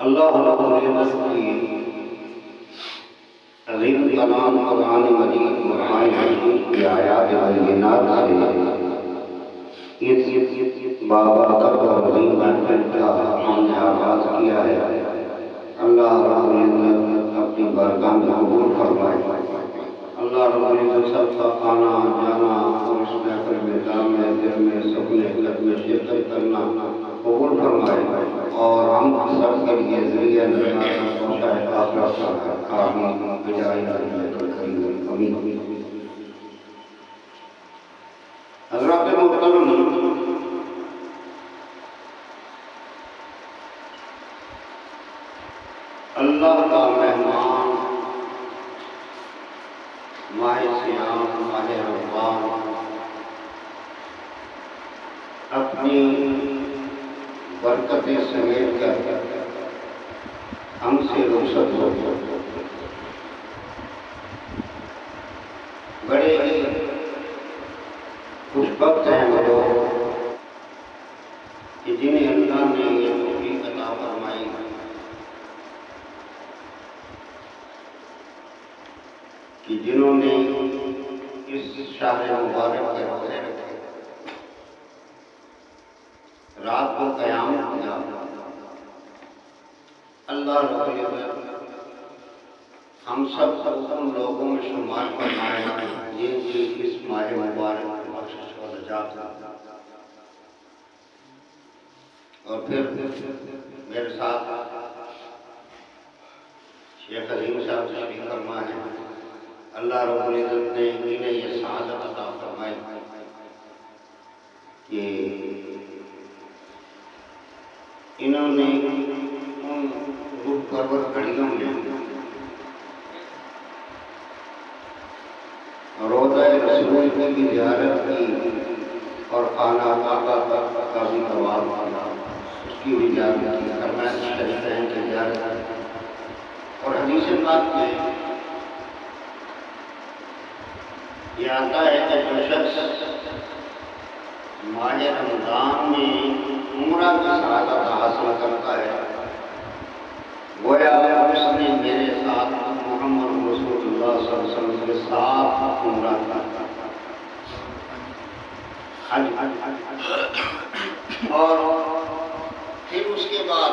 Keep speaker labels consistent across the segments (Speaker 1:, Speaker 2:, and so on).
Speaker 1: अल्लाह रब्बुल इज्जत की अज़ीम कलाम कुरान मजीद कुरान हकीम की आयात बायिनात से इस बाबरकत और अज़ीम महफ़िल का हमने आगाज़ किया है। अल्लाह रब्बुल इज्जत अपनी बरकत में कबूल फरमाए। अल्लाह रब्बुल इज्जत सबका आना जाना और इस महफ़िल में जाने दिल में सपने कद में शिरकत करना कबूल फरमाए और हम सब के लिए ज़रिया निजात पहुँचाए आखिरत तक। आमीन बिजाए नबी करीम आमीन। हज़रात मोहतरम, अल्लाह का मेहमान माह सियाम माह रमज़ान अपनी बरकतें समेट कर हमसे रुखसत हो। बड़े ही खुशबख्त हैं वो लोग कि जिन्हें अल्लाह ने ये तौफीक अता फरमाई कि जिन्होंने इस शाहर मुबारक के रोज़े रखे, रात को क़याम किया। अल्लाह रब्बुल इज्जत हम सब उन लोगों में शुमार फरमाए जिनकी इस माह मुबारक में बख्शिश व नजात। और फिर मेरे साथ शेख अलीम साहब तशरीफ फरमा है। अल्लाह रब्बुल इज्जत ने इन्हें ये सआदत अता फरमाई कि इन्होंने उन रूह परवर घड़ियों में रोज़ा रसूल की भी ज़ियारत की और खाना काबा का भी तवाफ किया, उसकी भी ज़ियारत की, हरमैन शरीफैन की ज़ियारत। और हदीस पाक में ये आता है कि जो शख्स माह रमज़ान में उम्रा की सआदत हासिल करता है, गोया उसने मेरे साथ मोहम्मद रसूलुल्लाह सल्लल्लाहु अलैहि वसल्लम के साथ उम्रा किया। और फिर उसके बाद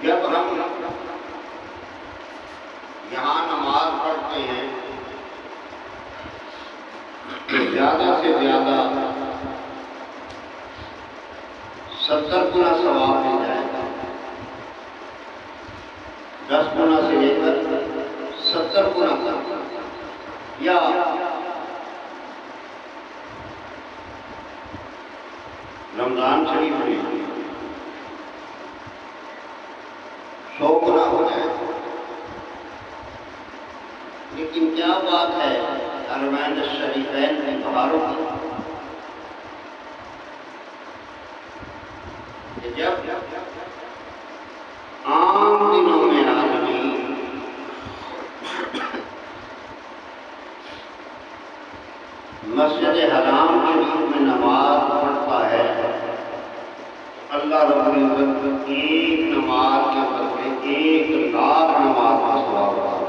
Speaker 1: जब हम यहाँ नमाज पढ़ते हैं तो ज़्यादा से ज़्यादा 70 गुना सवाब मिल जाएगा। 10 गुना से लेकर 70 गुना तक, या रमज़ान शरीफ में 100 गुना हो जाएगा। लेकिन क्या बात है हरमैन शरीफैन की बहारों की, जब आम दिनों में आदमी मस्जिद हराम शरीफ में नमाज पढ़ता है, अल्लाह रब्बुल इज्जत एक नमाज के बदले 1 लाख नमाज का सवाब देता है।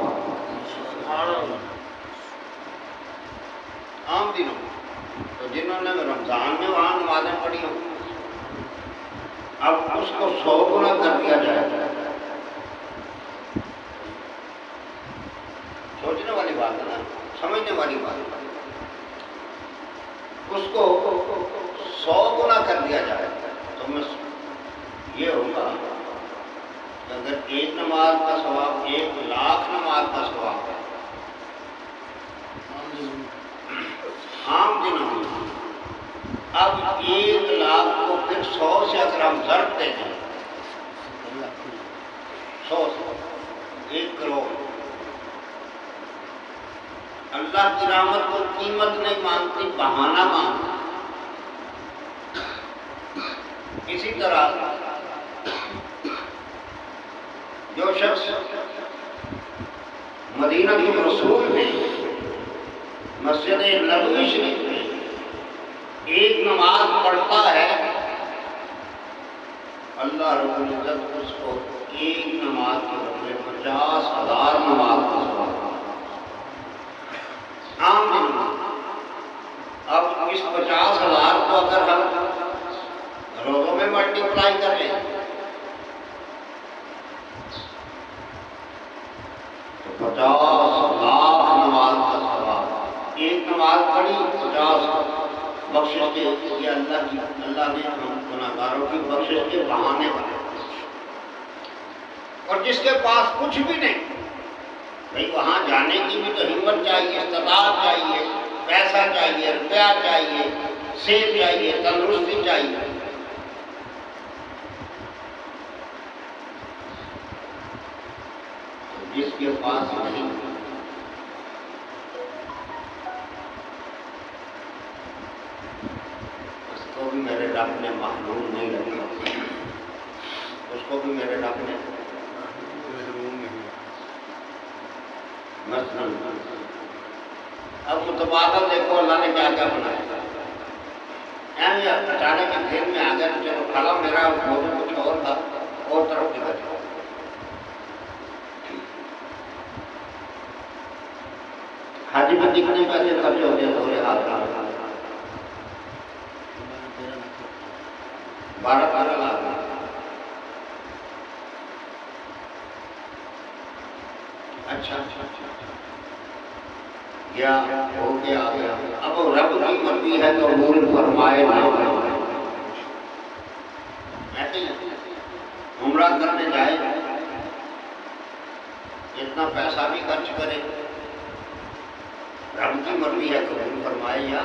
Speaker 1: आम दिनों तो जिन्होंने रमज़ान में वहाँ नमाजें पढ़ी हो, अब उसको 100 गुना कर दिया जाए। सोचने वाली बात है ना, समझने वाली बात है। उसको 100 गुना कर दिया जाए तो मैं ये होगा कि अगर एक नमाज का सवाब 1 लाख नमाज का सवाब है आम दिनों में, अब 1 लाख को फिर 100 से अगर हम ज़र्ब दें, 100 से 1 करोड़, अल्लाह की रहमत को कीमत नहीं मांगती, बहाना मांगती। इसी तरह जो शख्स मदीना के रसूल में मस्जिद नबवी शरीफ में एक नमाज पढ़ता है अल्लाह रब्बुल इज्जत उसको एक नमाज के बदले 50,000 नमाज का सवाब आम दिन में। अब इस 50,000 को अगर हम रोज़ों में मल्टीप्लाई करें तो 50 लाख नमाज का सवाब। एक नमाज पढ़ी 50 बख्शिश के, ये अल्लाह ने गुनाहगारों की बख्शिश के बहाने बनाए। और जिसके पास कुछ भी नहीं, भाई वहां जाने की भी तो हिम्मत चाहिए, इस्तेताअत चाहिए, पैसा चाहिए, रुपया चाहिए, सेहत चाहिए, तंदुरुस्ती चाहिए। तो जिसके पास नहीं, उसको भी मेरे रब ने महरूम नहीं रखा, उसको भी मेरे रब ने मसलन। अब मुतबादल देखो अल्लाह ने क्या क्या बनाया। अचानक घेर में आ गया तो चलो खड़ा, मेरा मौजूद कुछ और था और तरफ निकल गया। हाजी में दिखने पैसे खर्च हो गए थोड़े हाथ का 12 लाख। अच्छा गया हो गया आ गया। अब रब की मर्जी है तो मूल फरमाए ना ऐसे उम्रा करने जाए, इतना पैसा भी खर्च करे, रब की मर्जी है कबूल फरमाए या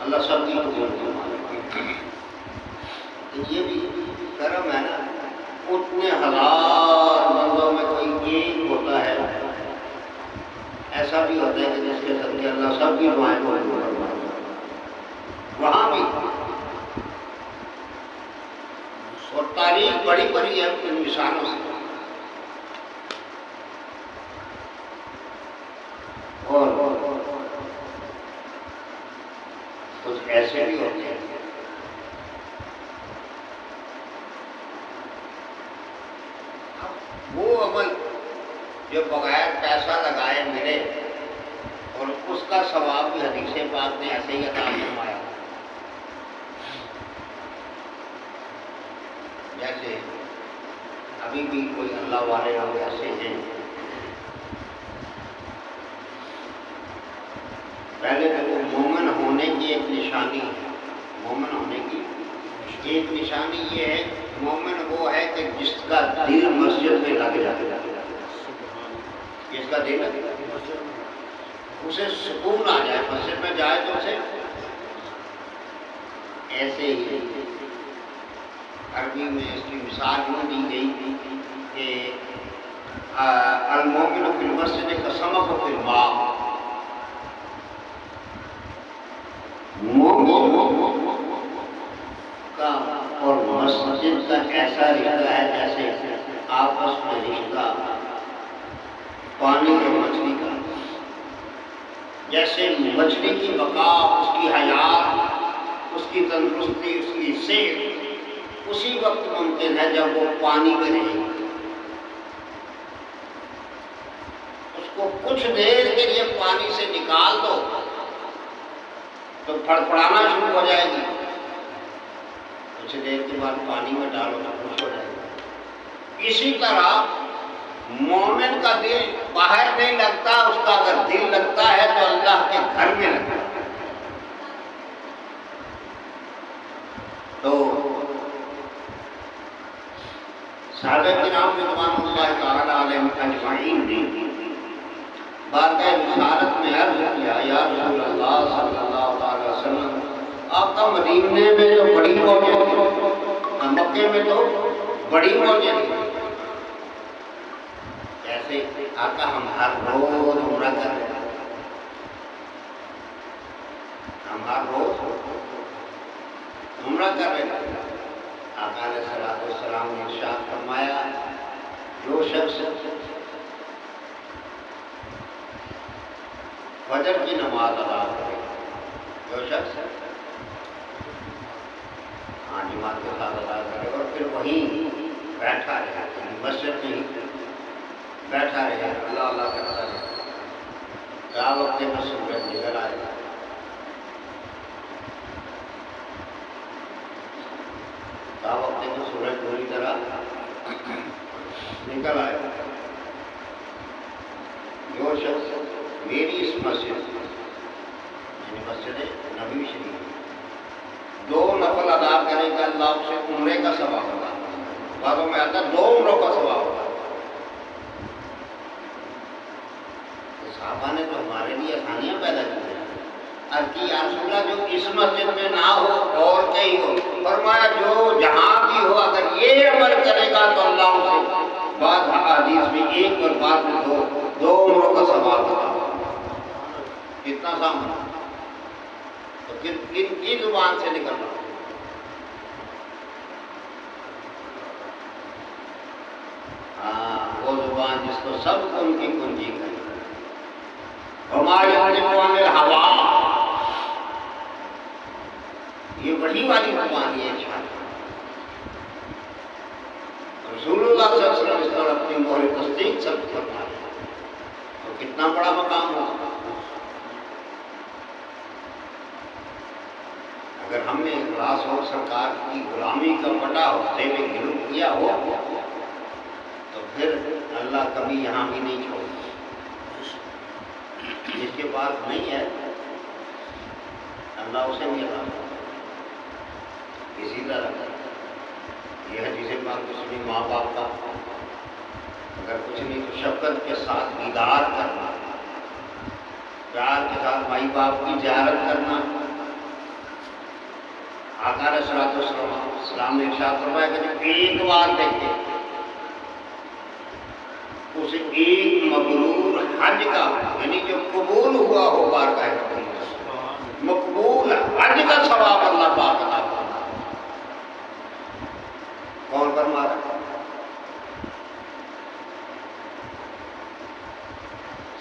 Speaker 1: अल्लाह सबकी कबूल फरमाए। ये भी करम है ना। उतने हजार बंदों में कोई एक होता है, ऐसा भी होता है कि जिसके सदके अल्लाह सबकी दुआएं को कबूल फरमाए। वहां भी और तारीख बड़ी बड़ी है इन निशानों से। और कुछ ऐसे भी होते हैं वो अमल जो बगैर पैसा लगाए मिले, और उसका सवाब भी हदीस पाक ने ऐसे ही अता फरमाया। जैसे अभी भी कोई अल्लाह वाले लोग ऐसे हैं, पहले तो वो मोमिन होने की एक निशानी है। मोमिन होने की एक निशानी ये है, मोमिन वो है कि जिसका दिल मस्जिद में लग जाता है, जिसका दिल उसे सुकून आ जाए, मस्जिद में जाए तो उसे। ऐसे ही अरबी में इसकी मिसाल यूँ दी गई कि अल-मोमिन फिल मस्जिद कसमक फिल माँ। मोमिन का और मस्जिद का ऐसा रिश्ता है जैसे आपस में रिश्ता पानी और मछली का। जैसे मछली की बका, उसकी हयात, उसकी तंदुरुस्ती, उसकी सेहत उसी वक्त मुमकिन है जब वो पानी में रहेगी। उसको कुछ देर के लिए पानी से निकाल दो तो फड़फड़ाना शुरू हो जाएगी, कुछ देर के बाद पानी में डालो तो खुश हो जाएगी। इसी तरह मोमिन का दिल बाहर नहीं लगता, उसका अगर दिल लगता है तो अल्लाह के घर में लगता है। तो साहबे किराम रिज़वानुल्लाह तआला अलैहिम अजमईन ने बाक़ाए रिसालत में अर्ज़ किया, या रसूल अल्लाह सल्लल्लाहु अलैहि वसल्लम, आपका मदीने में तो बड़ी मौजें थी, मक्के में तो बड़ी मौजें थी। जैसे आका हम हर रोज उम्रा कर रहे हैं, हम हर रोज उम्रा कर रहे हैं। आका अलैहिस्सलातु वस्सलाम ने इरशाद फरमाया, जो शख्स फजर की नमाज अदा करे, जो शख्स जमात के साथ अदा करे और फिर वहीं बैठा रहे, मस्जिद में ही बैठा रहे, अल्लाह अल्लाह करता रहे। क्या वक्त में सूरज निकल आएगा, क्या वक्त में सूरज पूरी तरह निकल आएगा। जो शख्स मेरी इस मस्जिद नबी शरीफ 2 नफल अदा करेगा, अल्लाह उसे उम्रे का सवाब होगा। बातों में आता 2 उम्रों का सवाब होगा। तो साहबा ने तो हमारे लिए आसानियां पैदा की हैं। अर्ज़ की या रसूलल्लाह, जो इस मस्जिद में ना हो और कहीं हो, फरमाया जो जहाँ भी हो अगर ये अमल करेगा तो अल्लाह उसे बाद हदीस में 1 और बाद में 2 उम्रों का सवाब होगा। कितना सामना तो किन जुबान से निकलना। हाँ, वो जुबान जिसको सब उनकी कुंजी करी। हमारे हवा, ये वही वाली जुबान है। रसूलुल्लाह सल्लल्लाहु अलैहि वसल्लम अपनी मोहर तस्दीक सब करता है, तो कितना बड़ा मकाम होगा। अगर हमने इखलास और सरकार की गुलामी का बड़ा होते में गिरफ्त किया हो तो फिर अल्लाह कभी यहाँ भी नहीं छोड़ेगा। जिसके पास नहीं है अल्लाह उसे नहीं अता। इसी तरह यह हदीस पाक में माँ बाप का अगर कुछ नहीं तो शफ़क़त के साथ दीदार करना, प्यार के साथ माई बाप की ज़ियारत करना। आका अलैहिस्सलाम ने इरशाद फरमाया कि जो एक बार देखे उसे एक मबरूर हज का, यानी जो कबूल हुआ हो बार का मकबूल हज का सवाब अल्लाह पाक अता फरमाता। कौन फरमा रहा?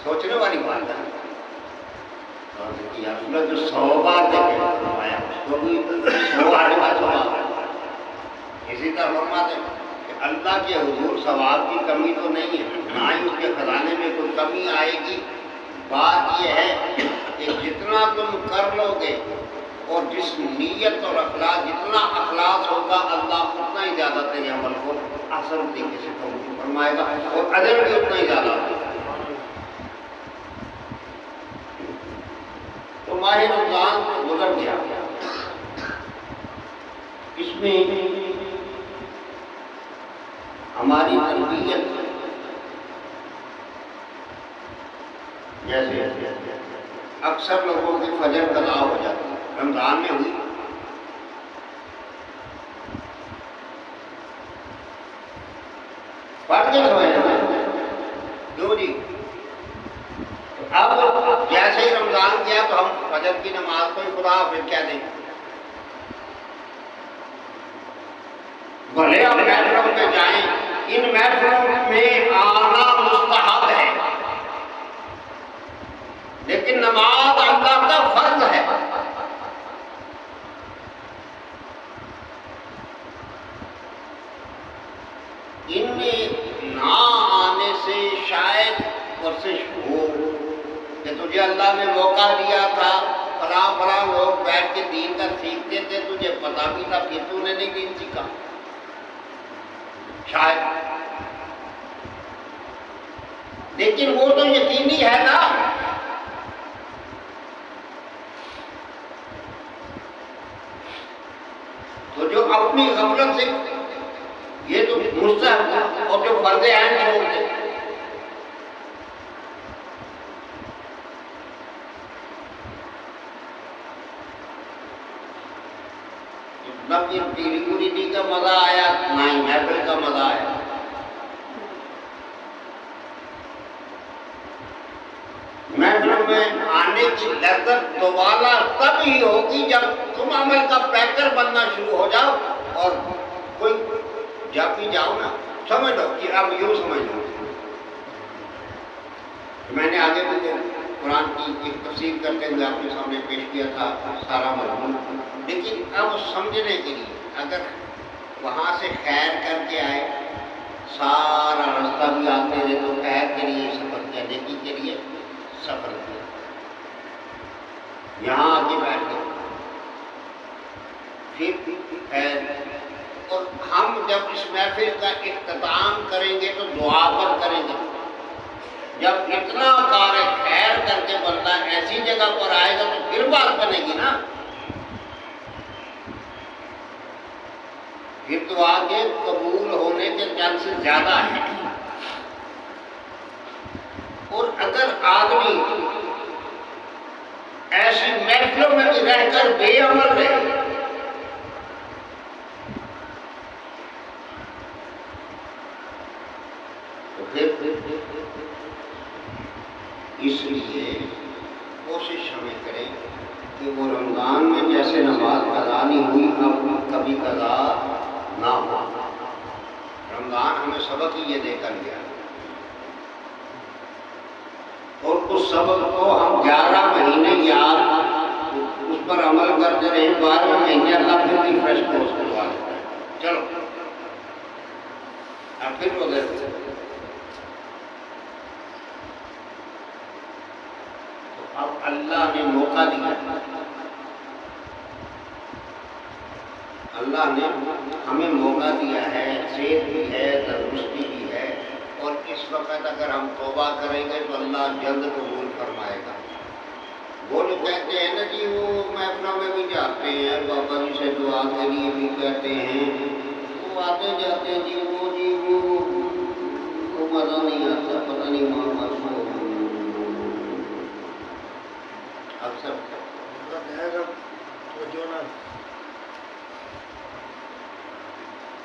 Speaker 1: सोचने वाली बात है। जो 100 बार देखे फरमाया उसको भी 100 हज का सवाब। इसी तरह फरमाते कि अल्लाह के हुजूर सवाब की कमी तो नहीं है, ना ही उसके खजाने में कोई कमी आएगी। बात यह है कि जितना तुम कर लोगे और जिस नीयत और अखलास, जितना अखलास होगा अल्लाह उतना ही ज़्यादा तेरे अमल को असर तरीके से कबूल फरमाएगा और अजर भी उतना ही ज़्यादा होगा। तो माह रमज़ान को गुजर गया, इसमें हमारी तरबियत जैसे अक्सर लोगों की फजर कज़ा हो जाती है, रमज़ान में हुई पढ़ के सोए क्यों जी। अब जैसे ही रमज़ान किया तो हम फजर की नमाज को ही खुदा फिर क्या दें। भले हम महफिलों में जाएं, इन महफिलों में आना मुस्तहब है, लेकिन नमाज अल्लाह का फर्ज है। इनमें ना आने से शायद कोशिश हो कि तुझे अल्लाह ने मौका दिया था, फलां लोग बैठ के दीन का सीखते थे, तुझे पता भी था, फिर तूने नहीं दीन सीखा शायद। लेकिन वो तो यकीनी है ना। तो जो अपनी गफलत से ये तो मुस्तहब था और जो फर्ज़ ऐन छोड़ दे, न पीरी मुरीदी का मजा आया ना ही महफिल का मजा आया। महफिल में आने की लज्जत दोबारा तब ही होगी जब तुम अमल का पैकर बनना शुरू हो जाओ। और कोई जब भी जाओ ना समझ लो कि अब यूँ समझ लो, मैंने आगे भी कुरान की एक तफसीर करते हुए आपके सामने पेश किया था सारा मजमून, लेकिन अब समझने के लिए अगर वहाँ से खैर करके आए, सारा रास्ता भी आते हैं तो खैर के लिए सफर किया, नेकी के लिए सफर किया, यहाँ आके बैठ गए, फिर खैर। और हम जब इस महफिल का इख्तिताम करेंगे तो दुआ पर करेंगे। जब इतना कार्य खैर करके बंदा ऐसी जगह पर आएगा तो फिर बात बनेगी ना, फिर तो आगे कबूल होने के चांसेस ज्यादा है। और अगर आदमी ऐसी महफिलों में भी रहकर बेअमल रहे तो फिर इसलिए कोशिश हमें करें कि वो रमज़ान में जैसे नमाज कज़ा नहीं हुई, अब कभी कज़ा ना हो। रमज़ान हमें सबक ही ये देकर गया और उस सबक को हम 11 महीने याद उस पर अमल करते रहे, 12वें महीने अल्लाह फिर रिफ्रेश कोर्स करवा देता है। चलो अब फिर वो देते अब अल्लाह ने मौका दिया, अल्लाह ने हमें मौका दिया है, सेहत भी है, तंदुरुस्ती भी है, और इस वक्त अगर हम तौबा करेंगे तो अल्लाह जल्द कबूल फरमाएगा। वो जो कहते हैं ना जी, वो महफिलों में भी जाते हैं, बाबा जी से दुआ के लिए भी कहते हैं, वो आते जाते हैं जी, वो मज़ा नहीं आता, पता नहीं मोहम्मद अक्सर तो जो ना,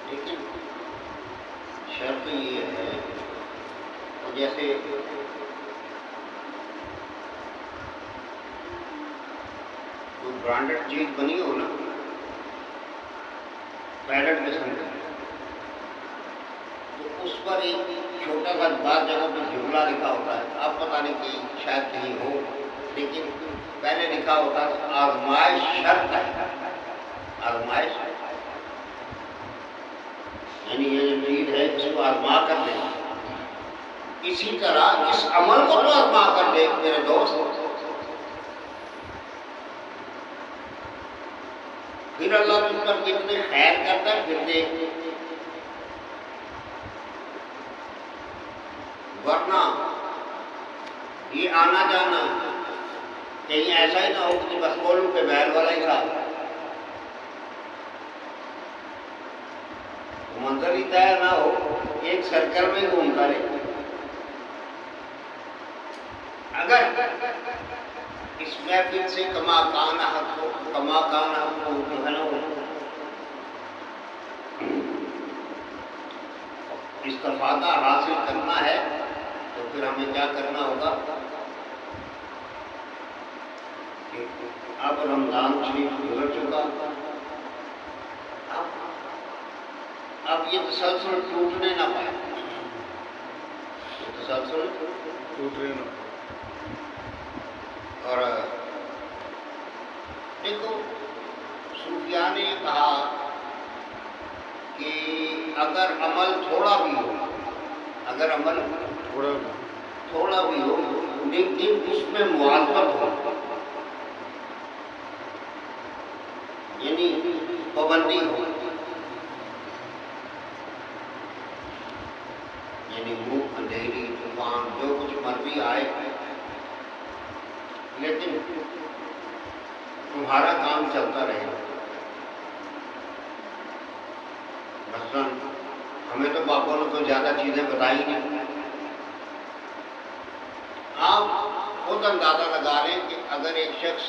Speaker 1: लेकिन शर्त ये है जैसे कोई ब्रांडेड चीज बनी हो ना, पैरेट किस्म का, तो उस पर एक छोटा सा बात जगह पर जुमला लिखा होता है, आप पता नहीं कि शायद कहीं हो, लेकिन पहले लिखा होता है आजमाइश शर्त है, आजमाइश यानी ये जो चीज है इसको आजमा कर दे। इसी तरह इस अमल को तो आजमा कर दे मेरे दोस्त, फिर अल्लाह तुम पर कितने खैर करता है फिर देख। वरना ये आना जाना कहीं ऐसा ही ना हो कि बस बोलूं के बैल वाला ही था, मंजर ही तय ना हो, एक सर्कल में घूमता रहे। अगर इस महफिल से कमा काना हक जो है ना इस्तिफादा हासिल करना है तो फिर हमें क्या करना होगा कि अब रमजान शरीफ गुजर चुका, अब ये तसलसल टूटने ना पाए, तसलसल टूटने ना। और देखो सूफिया ने कहा कि अगर अमल थोड़ा भी हो, अगर अमल थोड़ा भी हो लेकिन उसमें मुआज़बत हो, यानी पाबंदी हो, यानी मुँह अंधेरी तूफान जो कुछ मर्जी आए, लेकिन तुम्हारा काम चलता रहेगा। मसलन हमें तो बापों ने तो ज्यादा चीजें बताई नहीं, आप खुद अंदाजा लगा लें कि अगर एक शख्स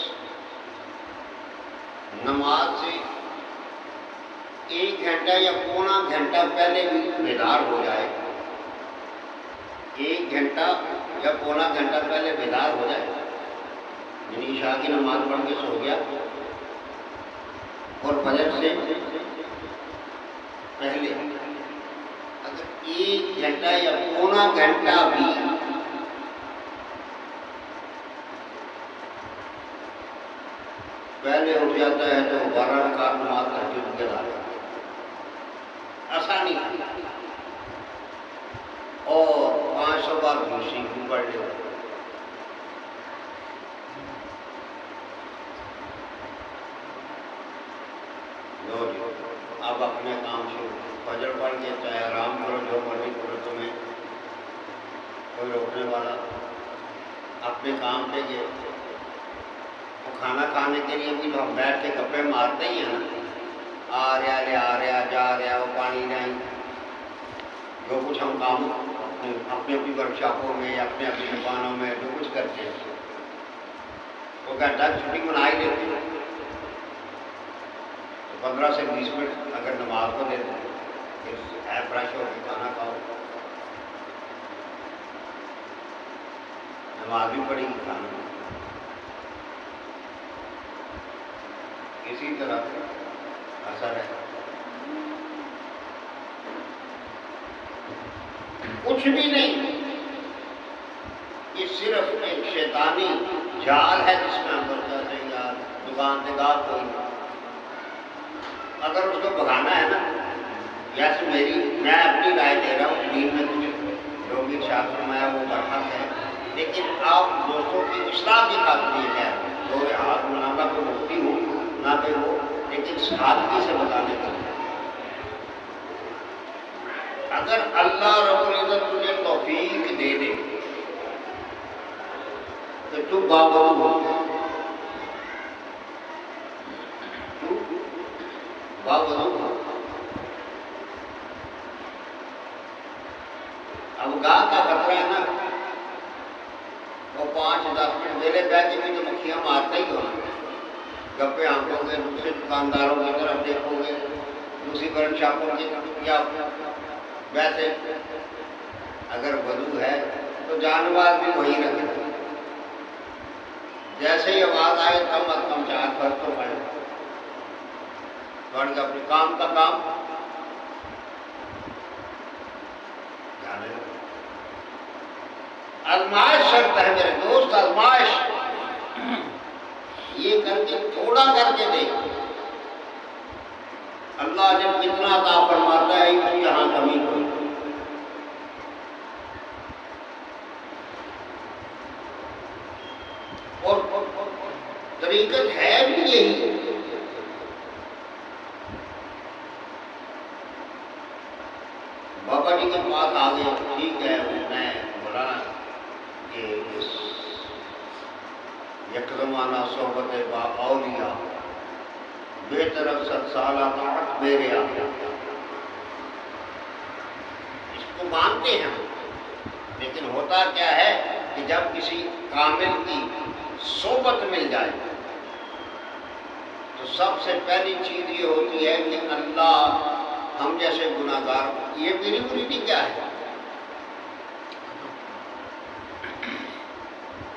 Speaker 1: नमाज से 1 घंटा या पौना घंटा पहले भी बेदार हो जाए, 1 घंटा या पौना घंटा पहले बेदार हो जाए, यानी ईशा की नमाज पढ़ के सो गया और फजर से पहले अगर 1 घंटा या पौना घंटा भी पहले उठ जाता है तो 12 रकात नमाज तहज्जुद के दायरे आसानी और 500 बार दूसरी भी पढ़ ले। अब अपने काम से फजर पढ़ के चाहे आराम करो, जो मर्जी करो, तुम्हें कोई रोकने वाला। अपने काम पे गए तो खाना खाने के लिए भी तो हम बैठ के गप्पे मारते ही हैं ना, आ रहा जा रहा, वो पानी नहीं, जो कुछ हम काम अपनी अपनी वर्कशॉपों में, अपने अपनी दुकानों में जो कुछ करते हैं, वो घंटा छुट्टी मना ही देते हैं। 15 से 20 मिनट अगर नमाज को दे दें, फिर फ्रेश हो के खाना खाओ, नमाज भी पढ़ेगी, खाना। इसी तरह असर है। कुछ भी नहीं, ये सिर्फ एक शैतानी जाल है जिसमें हम लोग कहते हैं यार दुकान से गाल कोई नहीं। अगर उसको भगाना है ना, जैसे मैं अपनी राय दे रहा हूँ, दीन में कुछ जो भी शास्त्र फरमाया वो बरहक है, लेकिन आप दोस्तों की इस्लाह की खातिर ये कह रहे हैं, तो हाथ मनाना तो मुक्ति हो ना पे हो, लेकिन सादगी से बताने के लिए। अगर अल्लाह रब्बुल इज्जत तुझे तौफीक दे दे तो तू बावजूद हो, अब गाह का खतरा है ना, वो 5-10 मिनट मेरे बैठ के भी तो मक्खियाँ मारता ही हो, गप्पे आंकोगे, दूसरे दुकानदारों की तरफ देखोगे, दूसरी वर्कशॉपों की तरफ, या वैसे अगर वजू है तो जानवर भी वही रखे। जैसे ही आवाज आए कम अज कम 4 फर्ज तो पड़े, बढ़ के अपने काम का काम जाने। आजमाइश शर्त है मेरे दोस्त, आजमाइश ये करके थोड़ा करके देख, अल्लाह जब कितना अता फरमाता है उसकी यहाँ कमी कोई। और तरीकत है भी यही। बाबा जी के पास आ गए, ठीक है, मैं बोला कि इस यकदमाना सोहबत बाउलिया बेतरफ 7 साल ताकत मेरे आ गया, इसको मानते हैं। लेकिन होता क्या है कि जब किसी कामिल की सोबत मिल जाए तो सबसे पहली चीज ये होती है कि अल्लाह हम जैसे गुनाहगार, ये मेरी मुरीदी क्या है,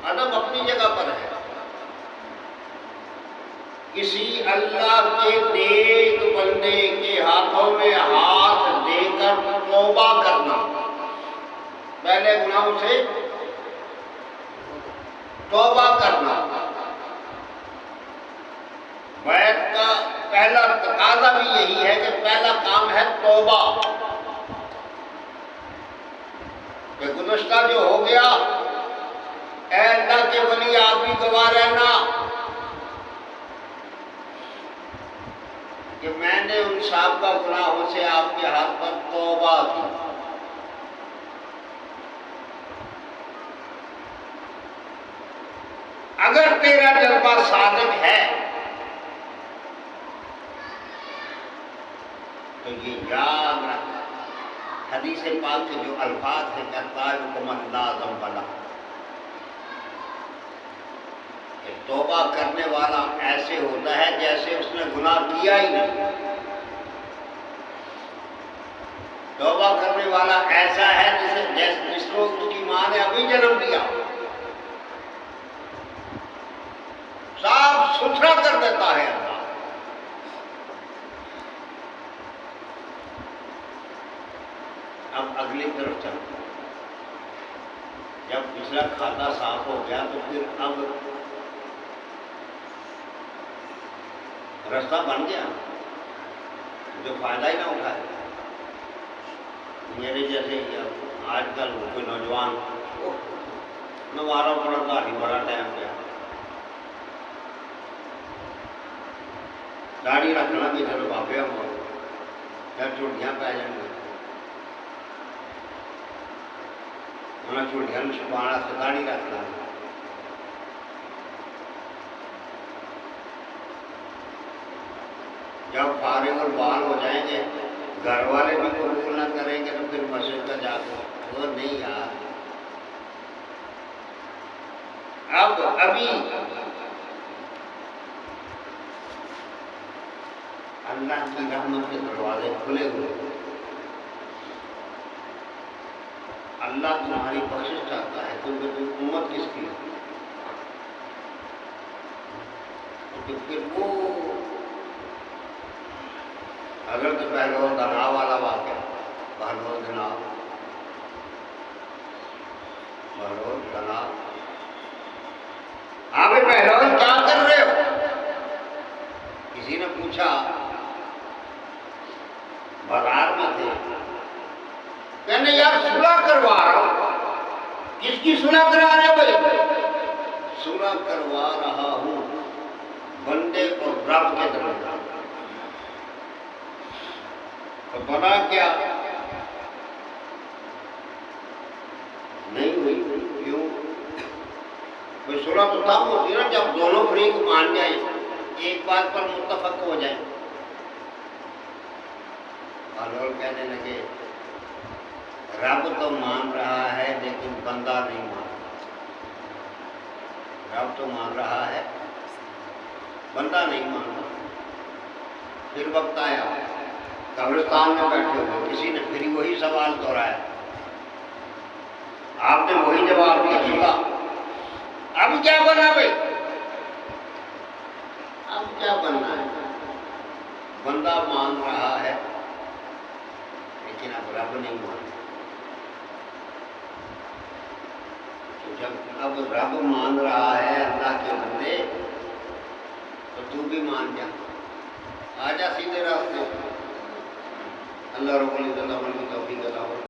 Speaker 1: अदब अपनी जगह पर है। किसी अल्लाह के नेक बंदे के हाथों में हाथ देकर तौबा करना, पहले गुनाहों से तौबा करना, बैत का पहला तकाजा भी यही है कि पहला काम है तौबा, कि गुज़श्ता जो हो गया, ऐ अल्लाह के वली आप भी गवाह रहना कि मैंने उन साबिक़ा गुनाहों से आपके हाथ पर तौबा की। अगर तेरा जज्बा सादिक है तो ये याद रख, हदीस पाक के जो अल्फाज है कहता तौबा करने वाला ऐसे होता है जैसे उसने गुनाह किया ही नहीं। तौबा करने वाला ऐसा है जिसको उसकी मां ने अभी जन्म दिया, साफ सुथरा कर देता है अल्लाह। अब अगली तरफ चलते, जब पिछला खाता साफ हो गया तो फिर अब रास्ता बन गया। जो फायदा ही ना उठाए। मेरे जैसे आजकल कोई नौजवान नवारा बड़ा दाढ़ी बड़ा टाइम पे दाढ़ी रखना भी चलो बाबे हो या झुटियाँ पै जाएंगे उन्हें झुटियाँ छुपाना से दाढ़ी रखना। जब फारिग और बाल हो जाएंगे घर वाले भी कबूल ना करेंगे तो फिर मस्जिद का जाकर वो नहीं यार। अब अभी अल्लाह की रहमत के दरवाजे खुले हुए। अल्लाह तुम्हारी बख्शिश चाहता है क्योंकि तुम उम्मत किसकी है। तो फिर वो अगर तो पहले दना वाला वाक्य बहलो दना हाँ भाई पहलवान क्या कर रहे हो। किसी ने पूछा बाजार में थे कहने यार सुलह करवा रहा हूं। किसकी सुलह करा रहे हो भाई। सुलह करवा रहा हूं बंदे और रब के दरमियान। तो बना क्या नहीं हुई। क्यों कोई सुलह तो तब होती ना जब दोनों फरीक मान जाए एक बात पर मुत्तफक हो जाए। और लोग कहने लगे रब तो मान रहा है लेकिन बंदा नहीं मान रहा। रब तो मान रहा है बंदा नहीं मान रहा। फिर वक्त आया कब्रिस्तान में बैठे हुए किसी ने फिर वही सवाल दोहराया। आपने वही जवाब दिया सुना। अब क्या बना भाई। अब क्या बनना है। बंदा मान रहा है लेकिन अब रब नहीं मान रहा। तो जब अब रब मान रहा है अल्लाह के बंदे तो तू भी मान जा। आजा सीधे रास्ते। अल्लाह रब्बुल इज्जत अमल की तौफीक अता फरमाए।